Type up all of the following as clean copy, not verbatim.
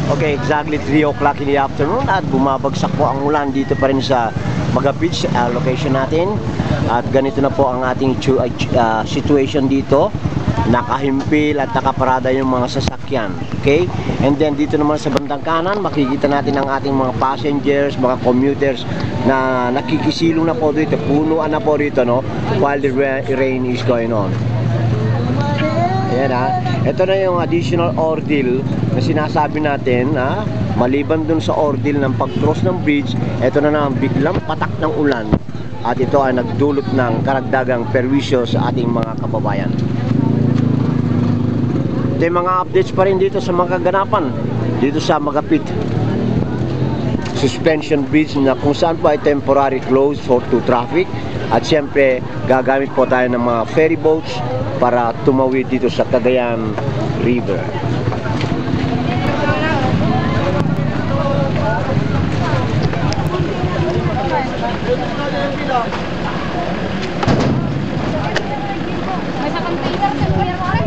Okay, exactly 3 o'clock in the afternoon at bumabagsak po ang ulan dito pa rin sa Maga Beach location natin. At ganito na po ang ating situation dito. Nakahimpil at nakaparada yung mga sasakyan. Okay? And then dito naman sa bandang kanan, makikita natin ang ating mga passengers, mga commuters na nakikisilong na po dito. Punuan na po dito, no? While the rain is going on. Ayan ha. Ito na yung additional ordeal na sinasabi natin ha. Maliban dun sa ordeal ng pag-cross ng bridge, ito na ang biglang patak ng ulan. At ito ay nagdulot ng karagdagang perwisyo sa ating mga kababayan. Ito yung mga updates pa rin dito sa mga kaganapan dito sa Magapit Suspension Bridge, na kung saan po ay temporary closed to traffic. At siyempre gagamit po tayo ng mga ferry boats para tumawid dito sa Cagayan River. May sa container sa kuya mo rin.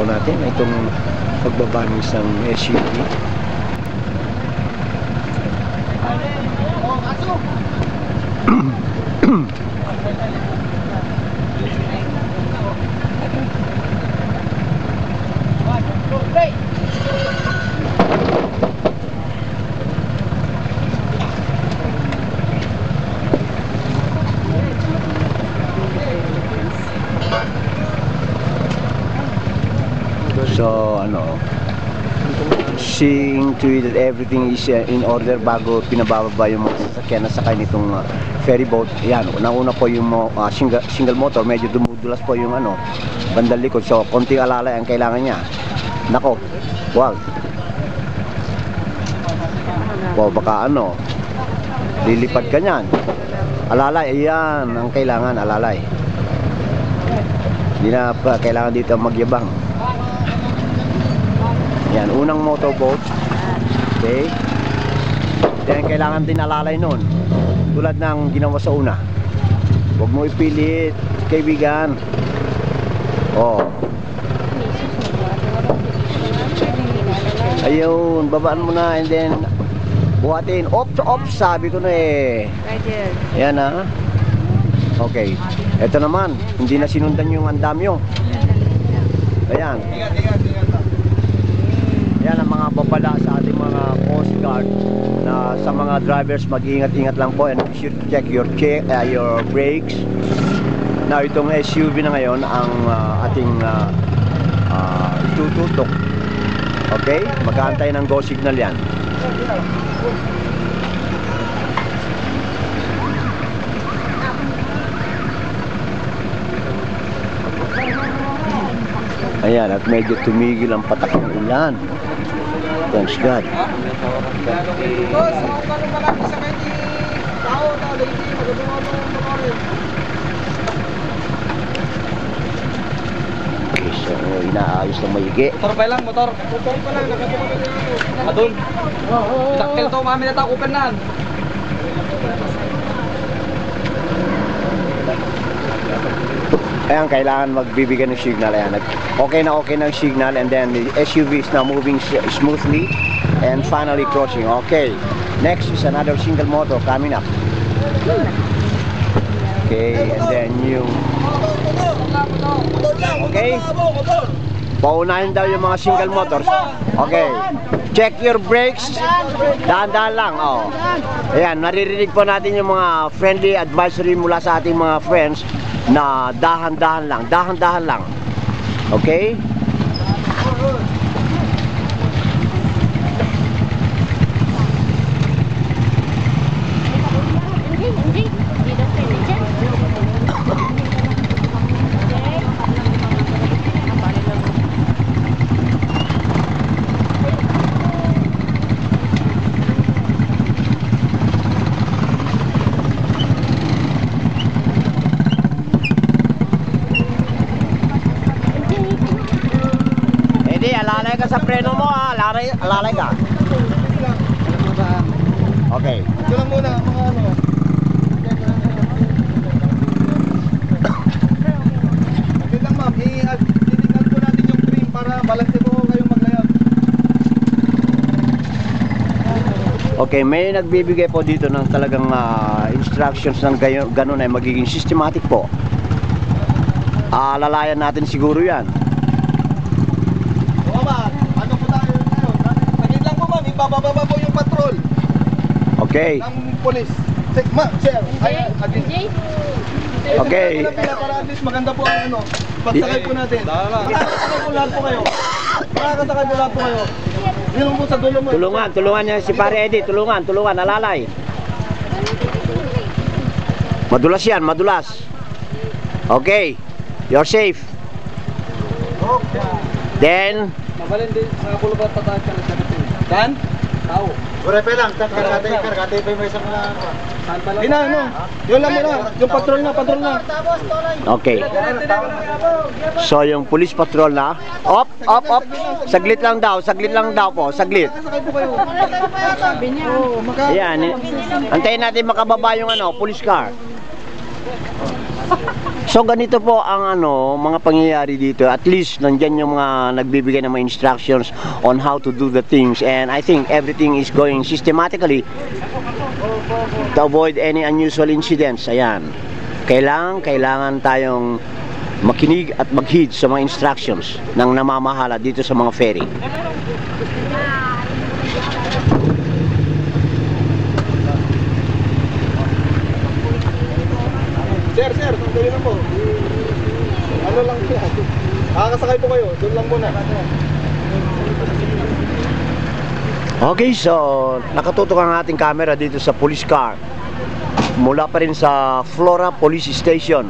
Natin itong pagbaba ng isang SUV. So seeing to it that everything is in order bago pinabababa yung mga sasakyan na sakay nitong ferry boat. Yan, una po yung single motor, medyo dumudulas po yung bandang likod, so konting alalay ang kailangan niya. Nako, wag. Wow, baka lilipad ka niyan. Alalay, ayan ang kailangan, alalay. Hindi na pa kailangan dito magyabang. Yan, unang motorboat. Okay. Then kailangan din alalay nun, tulad ng ginawa sa una. Huwag mo ipilit, kaibigan. Ayun, babaan mo na and then buhatin. Ops, sabi ko na eh. Yan ha. Okay. Ito naman, hindi na sinundan yung andamyo. Ayan. Yan ang mga babala sa ating mga Coast Guard na sa mga drivers, mag-ingat-ingat lang po and be sure to check your brakes. Now itong SUV na ngayon ang ating itututok. Okay? Mag-aantay ng go signal yan. Ayan, at medyo tumigil ang patak ng ulan. Thanks God. Okay, so inaayos ng maigi. Motor pa lang, motor. Motor pa lang, nakatuwa na ako. Adun. Saktil to, mami na takupan na. Ayan, kailangan magbibigay ng signal. Ayan, okay na signal, and then the SUV is now moving smoothly and finally crossing. Okay, next is another single motor coming up. Okay, and then yung okay, paunahin daw yung mga single motors. Okay, check your brakes. Dahan-dahan lang. Oh. Ayan, naririnig po natin yung mga friendly advisory mula sa ating mga friends na dahan-dahan lang. Okay? Hindi daw pwede dyan. Hindi, alalay ka sa preno mo ha. Alalay ka. Okay. Ito lang muna, mga ano. Okay lang ma'am, titignan po natin yung trim para balanse po kayong maglayag. Okay, may nagbibigay po dito ng talagang instructions ng ganun ay magiging systematic po. Alalayan natin siguro yan. Oo ma'am, ano po tayo ngayon? Saglit lang po ma'am, ibababa po yung patrol Okay. ng polis. Ma'am, sir, ayan, again. Okay. Para at least maganda po ang ano, pagsakay po natin. Makakasakay po lahat po kayo. Makakasakay po lahat po kayo. Yun po sa dulo mo. Tulungan niya si Pare Eddie. Tulungan, alalay. Madulas yan, madulas. Okay. You're safe. Then, Mabalin din sa kulubat pataas ka na sa natin. Dan? Tao. Urepe lang, kargate pa yung may isang Saan pala? Ina, ano? Yun lang muna. Yung patrol na. okay. So yung police patrol na. Op. Saglit lang daw po. Saglit. Makakasakay po kayo. Sabi niya. Oo, Ayan. Antayin natin makababa yung police car. So ganito po ang mga pangyayari dito. At least nandyan yung mga nagbibigay ng mga instructions on how to do the things, and I think everything is going systematically to avoid any unusual incidents. Ayan. Kailangan tayong makinig at mag-heed sa mga instructions ng namamahala dito sa mga ferry. Sir, sandali na po. Ano lang yan? Makakasakay po kayo. Doon lang muna. Okay, so nakatutok ang ating camera dito sa police car mula pa rin sa Flora Police Station.